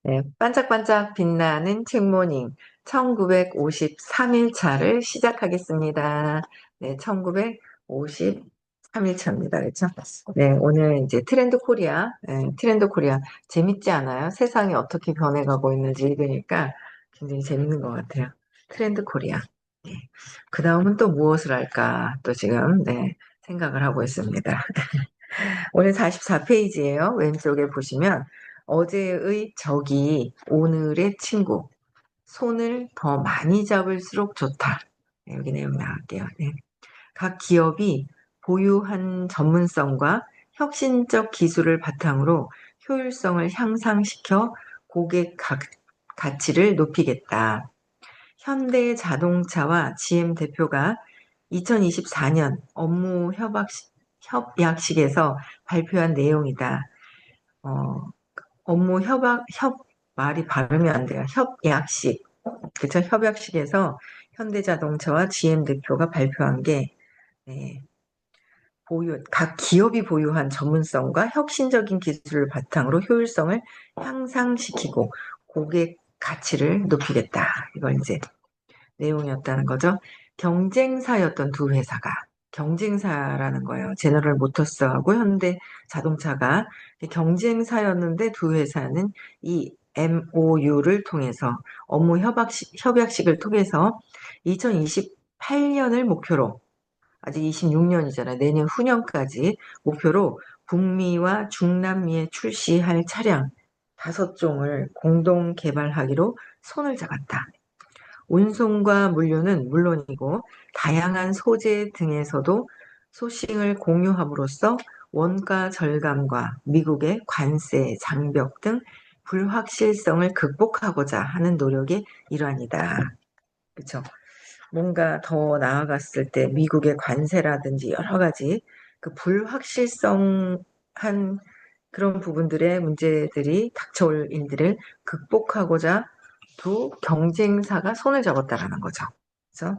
네, 반짝반짝 빛나는 책모닝 1953일차를 시작하겠습니다. 네, 1953일차입니다. 그렇죠? 네, 오늘 이제 트렌드 코리아, 트렌드 코리아 재밌지 않아요? 세상이 어떻게 변해가고 있는지 읽으니까 굉장히 재밌는 것 같아요. 트렌드 코리아. 네. 그 다음은 또 무엇을 할까? 또 지금, 생각을 하고 있습니다. 오늘 44페이지예요. 왼쪽에 보시면 어제의 적이 오늘의 친구. 손을 더 많이 잡을수록 좋다. 네, 여기 내용 나갈게요. 네. 각 기업이 보유한 전문성과 혁신적 기술을 바탕으로 효율성을 향상시켜 고객 가치를 높이겠다. 현대자동차와 GM 대표가 2024년 업무 협약식에서 발표한 내용이다. 어, 업무 말이 발음이 안 돼요. 협약식. 그쵸? 협약식에서 현대자동차와 GM 대표가 발표한 게, 네, 각 기업이 보유한 전문성과 혁신적인 기술을 바탕으로 효율성을 향상시키고 고객 가치를 높이겠다. 이걸 이제 내용이었다는 거죠. 경쟁사였던 두 회사가 경쟁사라는 거예요. 제너럴 모터스하고 현대 자동차가 경쟁사였는데 두 회사는 이 MOU를 통해서 협약식을 통해서 2028년을 목표로 아직 26년이잖아요. 내년 후년까지 목표로 북미와 중남미에 출시할 차량 5종을 공동 개발하기로 손을 잡았다. 운송과 물류는 물론이고 다양한 소재 등에서도 소싱을 공유함으로써 원가 절감과 미국의 관세, 장벽 등 불확실성을 극복하고자 하는 노력의 일환이다. 그렇죠? 뭔가 더 나아갔을 때 미국의 관세라든지 여러 가지 그 불확실성한 그런 부분들의 문제들이 닥쳐올 일들을 극복하고자 두 경쟁사가 손을 잡았다라는 거죠. 그래서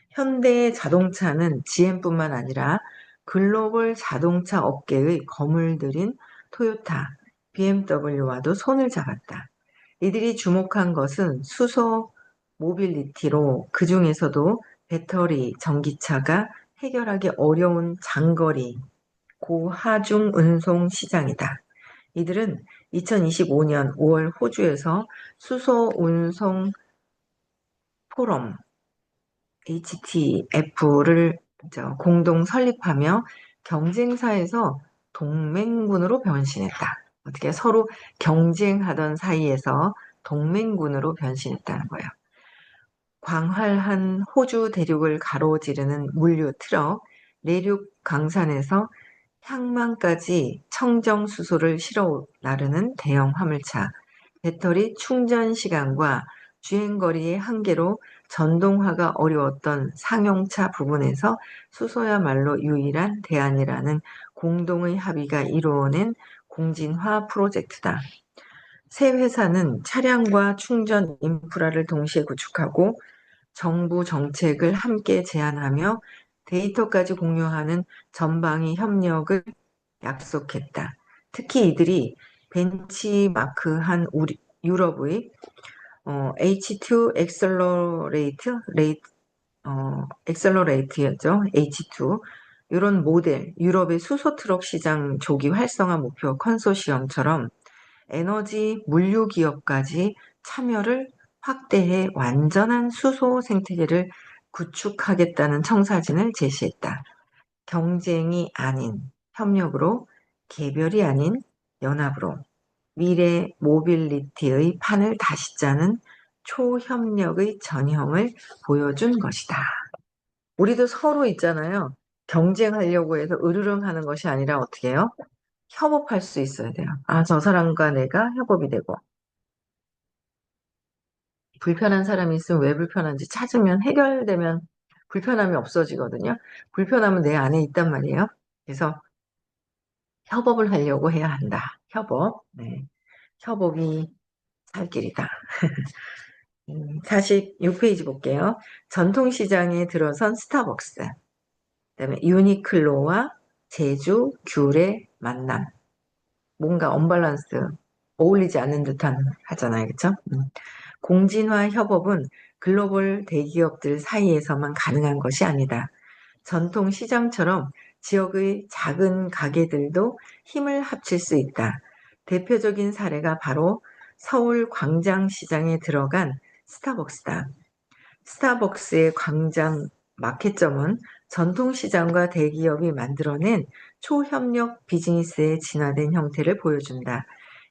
현대 자동차는 GM뿐만 아니라 글로벌 자동차 업계의 거물 들인 토요타, BMW와도 손을 잡았다. 이들이 주목한 것은 수소 모빌리티로 그 중에서도 배터리, 전기차가 해결하기 어려운 장거리, 고하중 운송 시장이다. 이들은 2025년 5월 호주에서 수소 운송 포럼 HTF를 공동 설립하며 경쟁사에서 동맹군으로 변신했다. 어떻게 서로 경쟁하던 사이에서 동맹군으로 변신했다는 거예요. 광활한 호주 대륙을 가로지르는 물류 트럭, 내륙 강산에서 향만까지 청정 수소를 실어 나르는 대형 화물차, 배터리 충전 시간과 주행거리의 한계로 전동화가 어려웠던 상용차 부분에서 수소야말로 유일한 대안이라는 공동의 합의가 이루어낸 공진화 프로젝트다. 새 회사는 차량과 충전 인프라를 동시에 구축하고 정부 정책을 함께 제안하며 데이터까지 공유하는 전방위 협력을 약속했다. 특히 이들이 벤치마크한 유럽의 H2 엑셀러레이트였죠. H2 이런 모델, 유럽의 수소 트럭 시장 조기 활성화 목표 컨소시엄처럼 에너지 물류 기업까지 참여를 확대해 완전한 수소 생태계를 구축하겠다는 청사진을 제시했다. 경쟁이 아닌 협력으로, 개별이 아닌 연합으로 미래 모빌리티의 판을 다시 짜는 초협력의 전형을 보여준 것이다. 우리도 서로 있잖아요. 경쟁하려고 해서 으르렁 하는 것이 아니라 어떻게 해요? 협업할 수 있어야 돼요. 아, 저 사람과 내가 협업이 되고. 불편한 사람이 있으면 왜 불편한지 찾으면 해결되면 불편함이 없어지거든요. 불편함은 내 안에 있단 말이에요. 그래서 협업을 하려고 해야 한다. 협업. 네. 협업이 살 길이다. 46페이지 볼게요. 전통시장에 들어선 스타벅스. 그다음에 유니클로와 제주, 귤의 만남. 뭔가 언밸런스. 어울리지 않는 듯한 하잖아요. 그렇죠? 공진화 협업은 글로벌 대기업들 사이에서만 가능한 것이 아니다. 전통 시장처럼 지역의 작은 가게들도 힘을 합칠 수 있다. 대표적인 사례가 바로 서울 광장시장에 들어간 스타벅스다. 스타벅스의 광장 마켓점은 전통시장과 대기업이 만들어낸 초협력 비즈니스의 진화된 형태를 보여준다.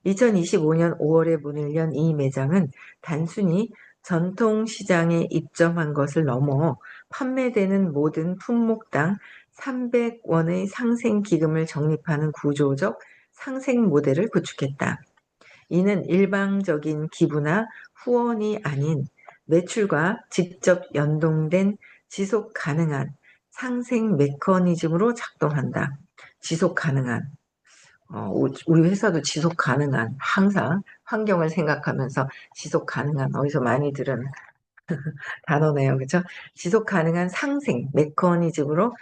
2025년 5월에 문을 연 이 매장은 단순히 전통시장에 입점한 것을 넘어 판매되는 모든 품목당 300원의 상생기금을 적립하는 구조적 상생 모델을 구축했다. 이는 일방적인 기부나 후원이 아닌 매출과 직접 연동된 지속 가능한 상생 메커니즘으로 작동한다. 지속 가능한. 우리 회사도 지속 가능한, 항상 환경을 생각하면서 지속 가능한, 어디서 많이 들은 단어네요. 그죠? 지속 가능한 상생 메커니즘으로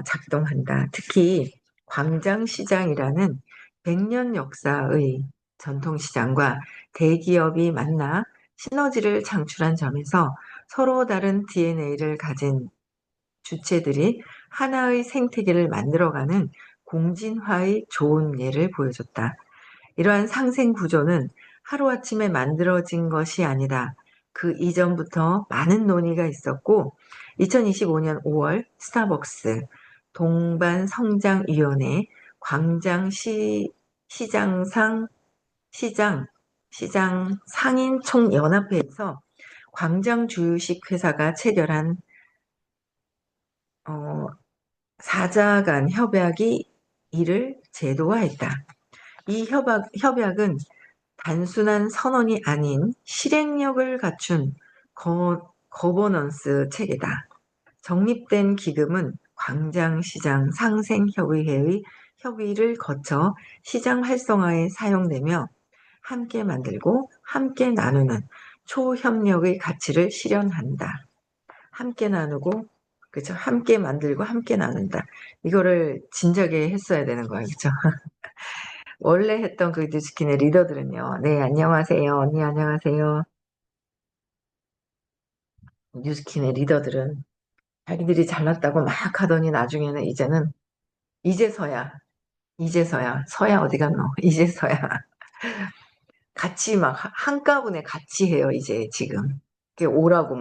작동한다. 특히 광장시장이라는 100년 역사의 전통시장과 대기업이 만나 시너지를 창출한 점에서 서로 다른 DNA를 가진 주체들이 하나의 생태계를 만들어가는 공진화의 좋은 예를 보여줬다. 이러한 상생 구조는 하루아침에 만들어진 것이 아니라 그 이전부터 많은 논의가 있었고 2025년 5월 스타벅스 동반성장위원회 광장시 시장상 시장 시장 상인 총연합회에서 광장 주유식 회사가 체결한 어, 사자 간 협약이 이를 제도화했다. 이 협약은 단순한 선언이 아닌 실행력을 갖춘 거버넌스 체계다. 적립된 기금은 광장시장 상생협의회의 협의를 거쳐 시장 활성화에 사용되며 함께 만들고 함께 나누는 초협력의 가치를 실현한다. 함께 나누고, 그죠? 함께 만들고 함께 나눈다. 이거를 진작에 했어야 되는 거예요. 그죠? 원래 했던 그 뉴스킨의 리더들은요. 네, 안녕하세요. 언니 안녕하세요. 뉴스킨의 리더들은 자기들이 잘났다고 막 하더니 나중에는 이제서야, 서야 어디 갔노? 이제서야 같이 막 한가분에 같이 해요. 이제 지금. 오라고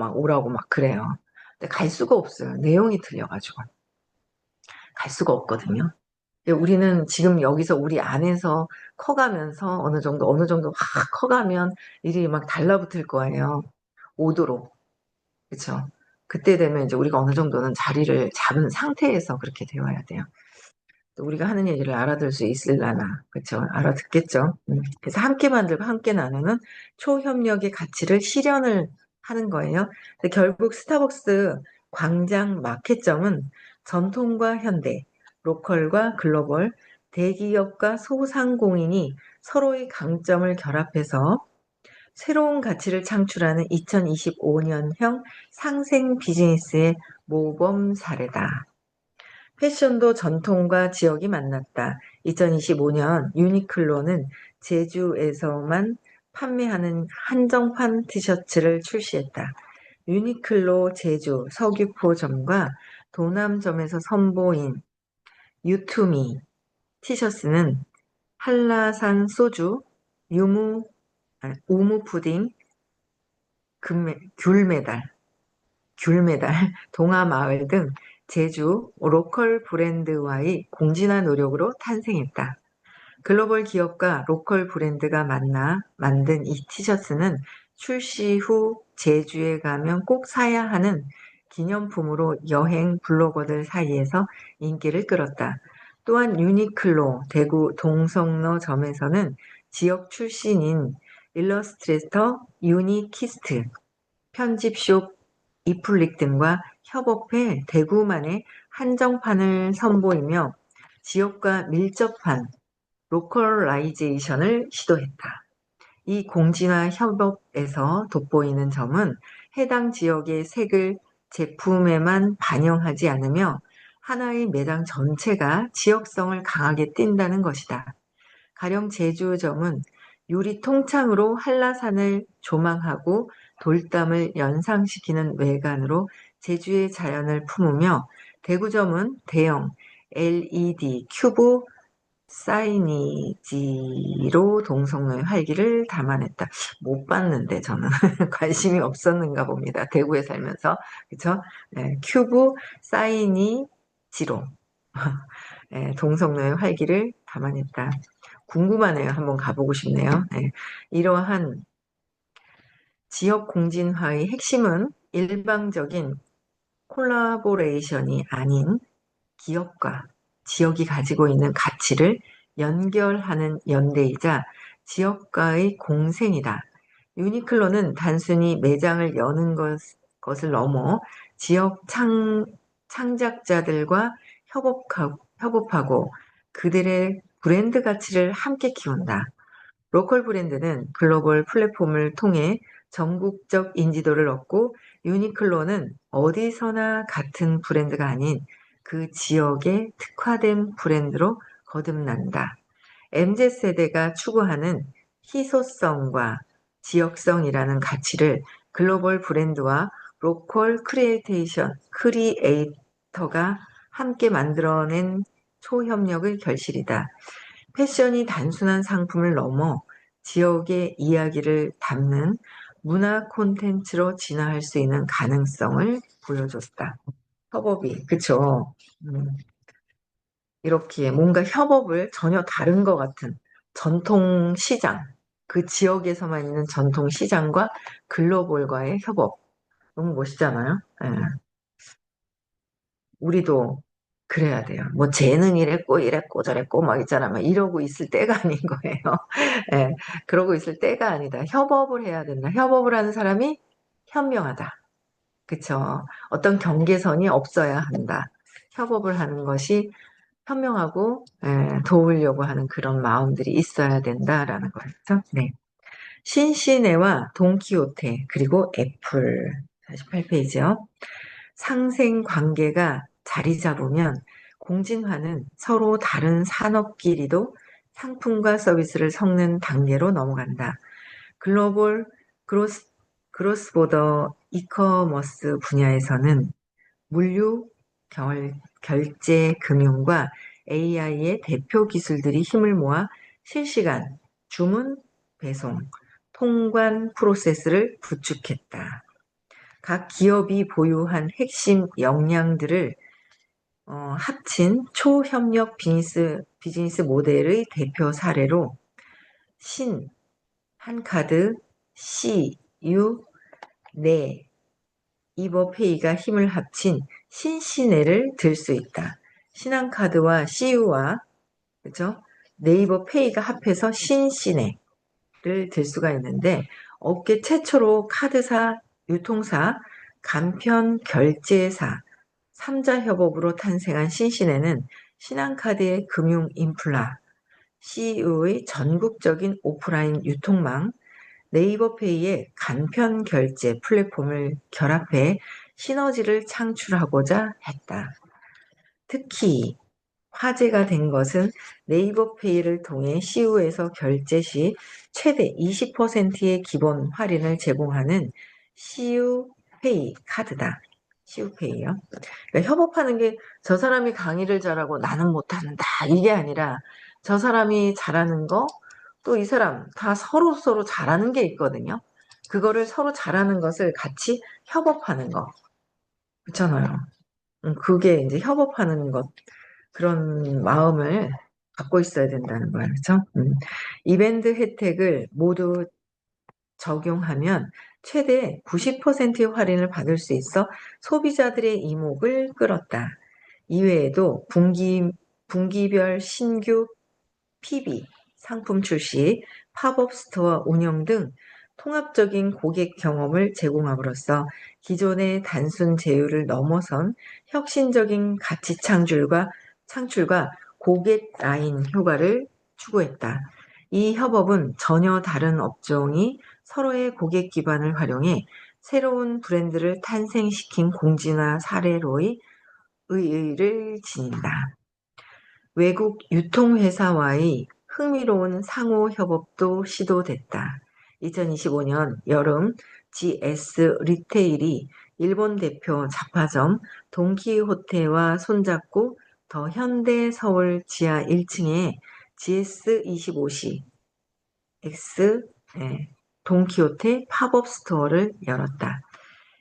막 그래요. 근데 갈 수가 없어요. 내용이 틀려가지고. 갈 수가 없거든요. 우리는 지금 여기서 우리 안에서 커가면서 어느 정도 확 커가면 일이 막 달라붙을 거예요. 오도록. 그쵸? 그때 되면 이제 우리가 어느 정도는 자리를 잡은 상태에서 그렇게 되어야 돼요. 또 우리가 하는 얘기를 알아들 수 있을라나. 그쵸? 알아듣겠죠? 그래서 함께 만들고 함께 나누는 초협력의 가치를 실현을 하는 거예요. 근데 결국 스타벅스 광장 마켓점은 전통과 현대, 로컬과 글로벌, 대기업과 소상공인이 서로의 강점을 결합해서 새로운 가치를 창출하는 2025년형 상생 비즈니스의 모범 사례다. 패션도 전통과 지역이 만났다. 2025년 유니클로는 제주에서만 판매하는 한정판 티셔츠를 출시했다. 유니클로 제주 서귀포점과 도남점에서 선보인 유투미 티셔츠는 한라산 소주, 우무 푸딩, 귤메달, 동화마을 등 제주 로컬 브랜드와의 공진화 노력으로 탄생했다. 글로벌 기업과 로컬 브랜드가 만나 만든 이 티셔츠는 출시 후 제주에 가면 꼭 사야 하는 기념품으로 여행 블로거들 사이에서 인기를 끌었다. 또한 유니클로 대구 동성로점에서는 지역 출신인 일러스트레이터 유니키스트, 편집숍 이플릭 등과 협업해 대구만의 한정판을 선보이며 지역과 밀접한 로컬라이제이션을 시도했다. 이 공진화 협업에서 돋보이는 점은 해당 지역의 색을 제품에만 반영하지 않으며 하나의 매장 전체가 지역성을 강하게 띈다는 것이다. 가령 제주점은 유리 통창으로 한라산을 조망하고 돌담을 연상시키는 외관으로 제주의 자연을 품으며 대구점은 대형 LED 큐브 사이니지로 동성로의 활기를 담아냈다. 못 봤는데 저는 관심이 없었는가 봅니다. 대구에 살면서. 그쵸? 네, 큐브 사이니지로 네, 동성로의 활기를 담아냈다. 궁금하네요. 한번 가보고 싶네요. 네, 이러한 지역 공진화의 핵심은 일방적인 콜라보레이션이 아닌 기업과 지역이 가지고 있는 가치를 연결하는 연대이자 지역과의 공생이다. 유니클로는 단순히 매장을 여는 것을 넘어 지역 창작자들과 협업하고 그들의 브랜드 가치를 함께 키운다. 로컬 브랜드는 글로벌 플랫폼을 통해 전국적 인지도를 얻고 유니클로는 어디서나 같은 브랜드가 아닌 그 지역에 특화된 브랜드로 거듭난다. MZ세대가 추구하는 희소성과 지역성이라는 가치를 글로벌 브랜드와 로컬 크리에이터가 함께 만들어낸 초협력의 결실이다. 패션이 단순한 상품을 넘어 지역의 이야기를 담는 문화 콘텐츠로 진화할 수 있는 가능성을 보여줬다. 협업이, 그쵸? 음, 이렇게 뭔가 협업을 전혀 다른 것 같은 전통 시장, 그 지역에서만 있는 전통 시장과 글로벌과의 협업. 너무 멋있잖아요? 예. 우리도 그래야 돼요. 뭐 쟤는 이랬고 이랬고 저랬고 막 있잖아. 막 이러고 있을 때가 아닌 거예요. 예, 그러고 있을 때가 아니다. 협업을 해야 된다. 협업을 하는 사람이 현명하다. 그쵸? 어떤 경계선이 없어야 한다. 협업을 하는 것이 현명하고 도우려고 하는 그런 마음들이 있어야 된다라는 거죠. 네. 신시내와 돈키호테 그리고 애플 48페이지요. 상생 관계가 자리 잡으면 공진화는 서로 다른 산업끼리도 상품과 서비스를 섞는 단계로 넘어간다. 글로벌 크로스, 크로스보더 이커머스 분야에서는 물류, 결제, 금융과 AI의 대표 기술들이 힘을 모아 실시간 주문, 배송, 통관 프로세스를 구축했다. 각 기업이 보유한 핵심 역량들을 합친 초협력 비즈니스 모델의 대표 사례로 한카드, 네이버페이가 힘을 합친 신시내를 들 수 있다. 신한카드와 CU와 그죠? 네이버페이가 합해서 신시내를 들 수가 있는데 업계 최초로 카드사, 유통사, 간편 결제사, 3자 협업으로 탄생한 신시내는 신한카드의 금융 인플라, CU의 전국적인 오프라인 유통망, 네이버페이의 간편 결제 플랫폼을 결합해 시너지를 창출하고자 했다. 특히 화제가 된 것은 네이버페이를 통해 CU에서 결제 시 최대 20%의 기본 할인을 제공하는 CU페이 카드다. CU페이요. 그러니까 협업하는 게 저 사람이 강의를 잘하고 나는 못한다 이게 아니라 저 사람이 잘하는 거 또 이 사람 다 서로 잘하는 게 있거든요. 그거를 서로 잘하는 것을 같이 협업하는 거. 그렇잖아요. 그게 이제 협업하는 것. 그런 마음을 갖고 있어야 된다는 거예요. 그렇죠? 이벤트 혜택을 모두 적용하면 최대 90%의 할인을 받을 수 있어 소비자들의 이목을 끌었다. 이외에도 분기별 신규 PB, 상품 출시, 팝업 스토어 운영 등 통합적인 고객 경험을 제공함으로써 기존의 단순 제휴를 넘어선 혁신적인 가치 창출과 고객 라인 효과를 추구했다. 이 협업은 전혀 다른 업종이 서로의 고객 기반을 활용해 새로운 브랜드를 탄생시킨 공진화 사례로의 의의를 지닌다. 외국 유통회사와의 흥미로운 상호 협업도 시도됐다. 2025년 여름 GS 리테일이 일본 대표 잡화점 돈키호테와 손잡고 더 현대 서울 지하 1층에 GS25시 X 돈키호테 팝업 스토어를 열었다.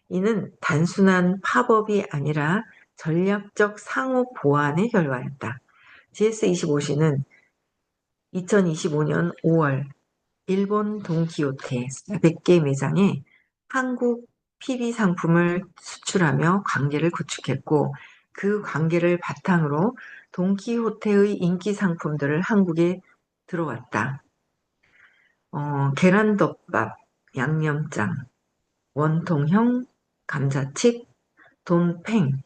이는 단순한 팝업이 아니라 전략적 상호 보완의 결과였다. GS25C는 2025년 5월 일본 돈키호테 400개 매장에 한국 PB 상품을 수출하며 관계를 구축했고 그 관계를 바탕으로 돈키호테의 인기 상품들을 한국에 들어왔다. 계란덮밥, 양념장, 원통형 감자칩, 돈팽,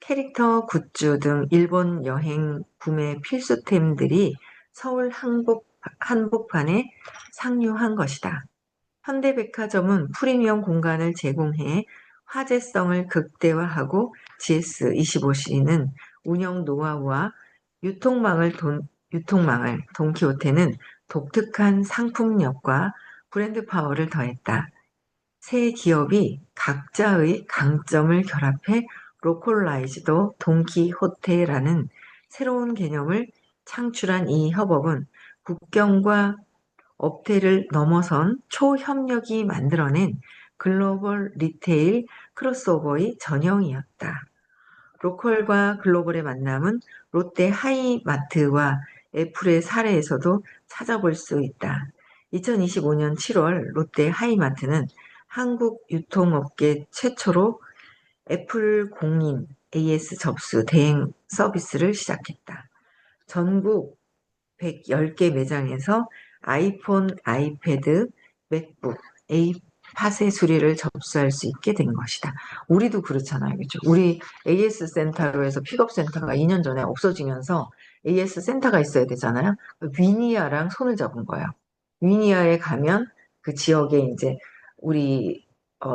캐릭터 굿즈 등 일본 여행 구매 필수템들이 서울 한복판에 상류한 것이다. 현대백화점은 프리미엄 공간을 제공해 화제성을 극대화하고 GS25C는 운영 노하우와 유통망을 돈키호테는 독특한 상품력과 브랜드 파워를 더했다. 세 기업이 각자의 강점을 결합해 로컬라이즈도 돈키호테라는 새로운 개념을 창출한 이 협업은 국경과 업태를 넘어선 초협력이 만들어낸 글로벌 리테일 크로스오버의 전형이었다. 로컬과 글로벌의 만남은 롯데 하이마트와 애플의 사례에서도 찾아볼 수 있다. 2025년 7월 롯데 하이마트는 한국 유통업계 최초로 애플 공인 AS 접수 대행 서비스를 시작했다. 전국 110개 매장에서 아이폰, 아이패드, 맥북, 에이팟의 수리를 접수할 수 있게 된 것이다. 우리도 그렇잖아요. 그렇죠? 우리 AS 센터로 해서 픽업 센터가 2년 전에 없어지면서 AS 센터가 있어야 되잖아요. 위니아랑 손을 잡은 거예요. 위니아에 가면 그 지역에 이제 우리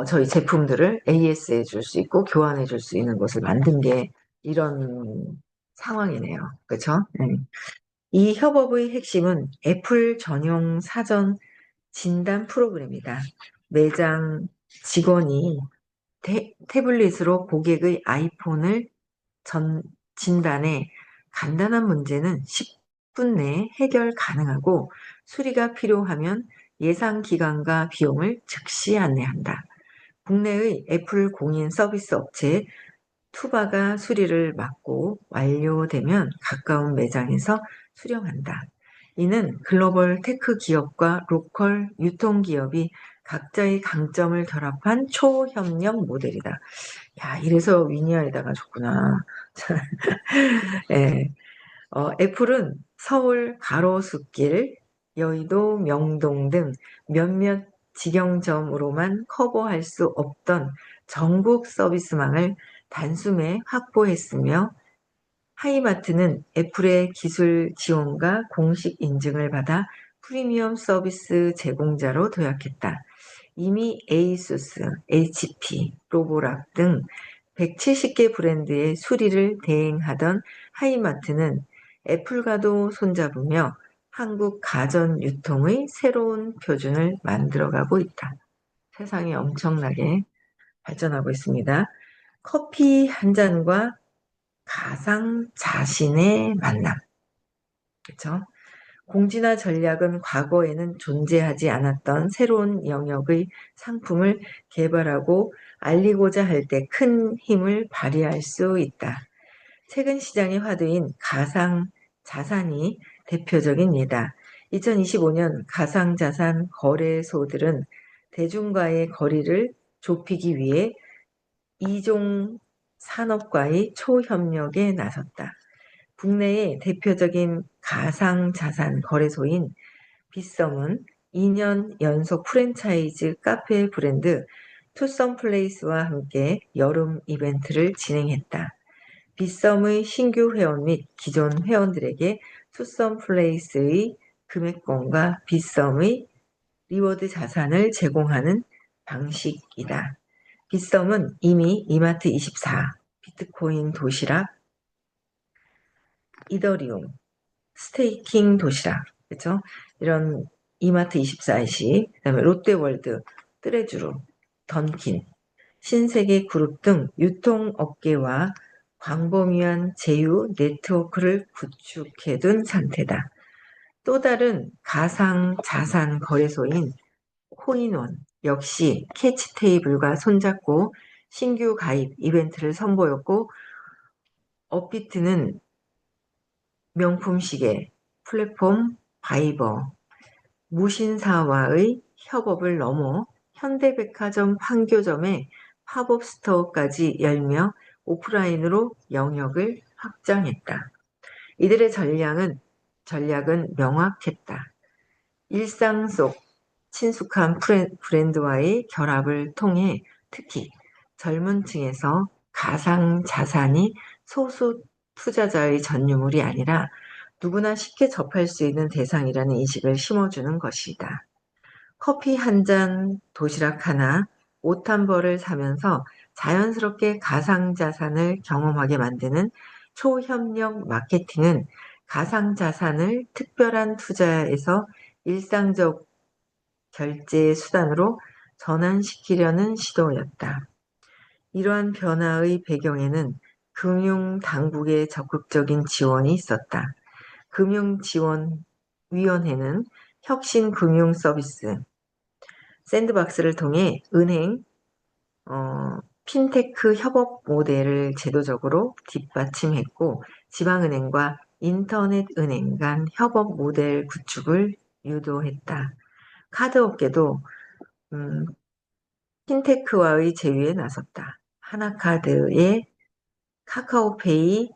저희 제품들을 AS해 줄 수 있고 교환해 줄 수 있는 곳을 만든 게 이런 상황이네요. 그렇죠? 네. 이 협업의 핵심은 애플 전용 사전 진단 프로그램이다. 매장 직원이 태블릿으로 고객의 아이폰을 진단해 간단한 문제는 10분 내에 해결 가능하고 수리가 필요하면 예상 기간과 비용을 즉시 안내한다. 국내의 애플 공인 서비스 업체 투바가 수리를 맡고 완료되면 가까운 매장에서 수령한다. 이는 글로벌 테크 기업과 로컬 유통기업이 각자의 강점을 결합한 초협력 모델이다. 야, 이래서 위니아에다가 줬구나. 예. 애플은 서울 가로수길, 여의도, 명동 등 몇몇 직영점으로만 커버할 수 없던 전국 서비스망을 단숨에 확보했으며 하이마트는 애플의 기술 지원과 공식 인증을 받아 프리미엄 서비스 제공자로 도약했다. 이미 에이수스, HP, 로보락 등 170개 브랜드의 수리를 대행하던 하이마트는 애플과도 손잡으며 한국 가전 유통의 새로운 표준을 만들어가고 있다. 세상이 엄청나게 발전하고 있습니다. 커피 한 잔과 가상 자신의 만남. 그렇죠? 공지나 전략은 과거에는 존재하지 않았던 새로운 영역의 상품을 개발하고 알리고자 할 때 큰 힘을 발휘할 수 있다. 최근 시장의 화두인 가상 자산이 대표적인 예다. 2025년 가상 자산 거래소들은 대중과의 거리를 좁히기 위해 이종 산업과의 초협력에 나섰다. 국내의 대표적인 가상자산 거래소인 빗썸은 2년 연속 프랜차이즈 카페 브랜드 투썸플레이스와 함께 여름 이벤트를 진행했다. 빗썸의 신규 회원 및 기존 회원들에게 투썸플레이스의 금액권과 빗썸의 리워드 자산을 제공하는 방식이다. 빗썸은 이미 이마트24, 비트코인 도시락, 이더리움, 스테이킹 도시락, 그렇죠? 이런 이마트 24시, 그다음에 롯데월드, 뜨레주루, 던킨, 신세계 그룹 등 유통업계와 광범위한 제휴 네트워크를 구축해둔 상태다. 또 다른 가상 자산 거래소인 코인원 역시 캐치 테이블과 손잡고 신규 가입 이벤트를 선보였고, 업비트는 명품 시계 플랫폼 바이버 무신사와의 협업을 넘어 현대백화점 판교점에 팝업 스토어까지 열며 오프라인으로 영역을 확장했다. 이들의 전략은 명확했다. 일상 속 친숙한 브랜드와의 결합을 통해 특히 젊은 층에서 가상 자산이 소수 투자자의 전유물이 아니라 누구나 쉽게 접할 수 있는 대상이라는 인식을 심어주는 것이다. 커피 한 잔, 도시락 하나, 옷 한 벌을 사면서 자연스럽게 가상자산을 경험하게 만드는 초협력 마케팅은 가상자산을 특별한 투자에서 일상적 결제 수단으로 전환시키려는 시도였다. 이러한 변화의 배경에는 금융당국의 적극적인 지원이 있었다. 금융지원위원회는 혁신금융서비스, 샌드박스를 통해 은행, 핀테크 협업 모델을 제도적으로 뒷받침했고, 지방은행과 인터넷은행 간 협업 모델 구축을 유도했다. 카드업계도 음, 핀테크와의 제휴에 나섰다. 하나카드의 카카오페이,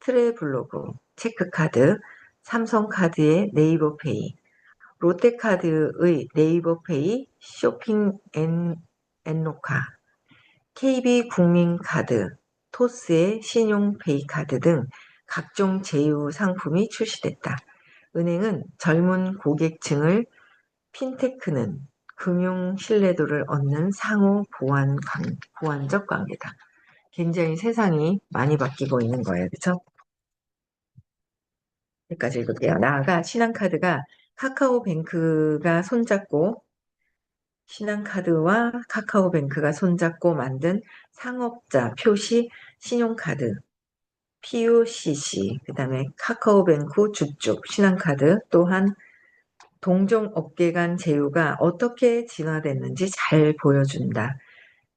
트래블로그, 체크카드, 삼성카드의 네이버페이, 롯데카드의 네이버페이, 쇼핑 엔노카, KB국민카드, 토스의 신용페이카드 등 각종 제휴 상품이 출시됐다. 은행은 젊은 고객층을, 핀테크는 금융 신뢰도를 얻는 상호 보완적 관계다. 굉장히 세상이 많이 바뀌고 있는 거예요. 그렇죠? 여기까지 읽을게요. 나아가 신한카드가 카카오뱅크가 손잡고 신한카드와 카카오뱅크가 손잡고 만든 상업자 표시 신용카드 PUCC, 그다음에 카카오뱅크 주축 신한카드 또한 동종 업계 간 제휴가 어떻게 진화됐는지 잘 보여준다.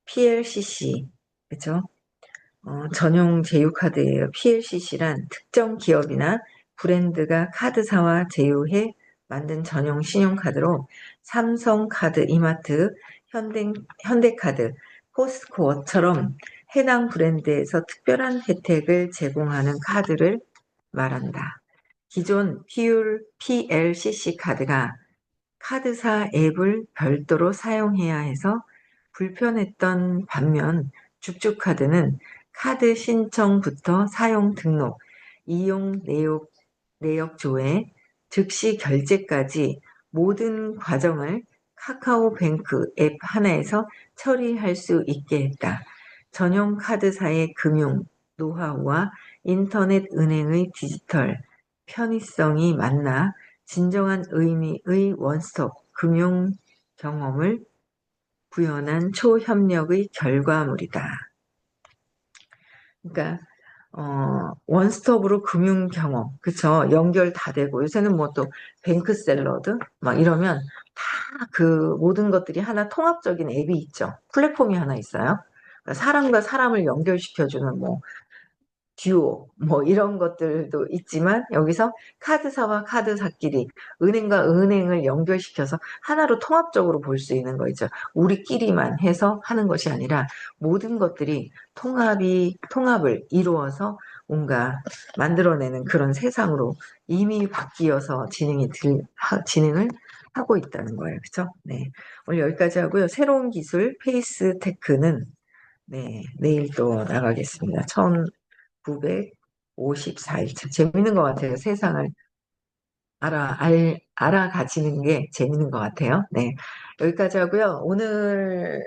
PLCC, 그렇죠? 전용 제휴카드예요. PLCC란 특정 기업이나 브랜드가 카드사와 제휴해 만든 전용 신용카드로 삼성카드, 이마트, 현대카드, 포스코어처럼 해당 브랜드에서 특별한 혜택을 제공하는 카드를 말한다. 기존 PLCC 카드가 카드사 앱을 별도로 사용해야 해서 불편했던 반면 죽죽카드는 카드 신청부터 사용 등록, 이용 내역 조회, 즉시 결제까지 모든 과정을 카카오뱅크 앱 하나에서 처리할 수 있게 했다. 전용 카드사의 금융 노하우와 인터넷 은행의 디지털 편의성이 만나 진정한 의미의 원스톱 금융 경험을 구현한 초협력의 결과물이다. 그러니까 원스톱으로 금융 경험, 그쵸? 연결 다 되고 요새는 뭐 또 뱅크 샐러드 막 이러면 다 그 모든 것들이 하나 통합적인 앱이 있죠. 플랫폼이 하나 있어요. 그러니까 사람과 사람을 연결시켜주는 뭐 듀오 뭐 이런 것들도 있지만 여기서 카드사와 카드사끼리 은행과 은행을 연결시켜서 하나로 통합적으로 볼 수 있는 거 있죠. 우리끼리만 해서 하는 것이 아니라 모든 것들이 통합을 이루어서 뭔가 만들어내는 그런 세상으로 이미 바뀌어서 진행을 하고 있다는 거예요. 그렇죠? 네. 오늘 여기까지 하고요. 새로운 기술 페이스테크는 네, 내일 또 나가겠습니다. 954일차. 재밌는 것 같아요. 세상을 알아가지는 게 재밌는 것 같아요. 네. 여기까지 하고요. 오늘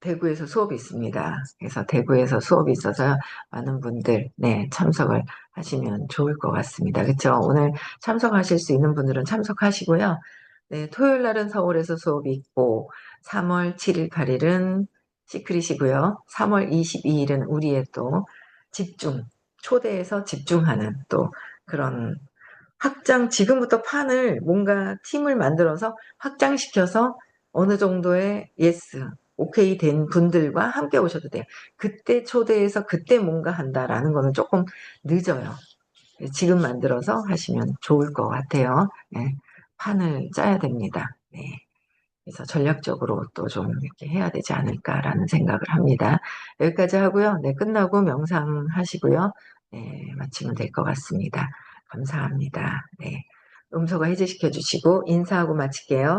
대구에서 수업이 있습니다. 그래서 대구에서 수업이 있어서 많은 분들, 네, 참석을 하시면 좋을 것 같습니다. 그렇죠? 오늘 참석하실 수 있는 분들은 참석하시고요. 네, 토요일 날은 서울에서 수업이 있고, 3월 7일, 8일은 시크릿이고요. 3월 22일은 우리의 또 집중, 초대해서 집중하는 또 그런 지금부터 판을 뭔가 팀을 만들어서 확장시켜서 어느 정도의 예스, 오케이 된 분들과 함께 오셔도 돼요. 그때 초대해서 그때 뭔가 한다라는 거는 조금 늦어요. 지금 만들어서 하시면 좋을 것 같아요. 네, 판을 짜야 됩니다. 네. 그래서 전략적으로 또 좀 이렇게 해야 되지 않을까라는 생각을 합니다. 여기까지 하고요. 네, 끝나고 명상하시고요. 네, 마치면 될 것 같습니다. 감사합니다. 네. 음소거 해제시켜 주시고 인사하고 마칠게요.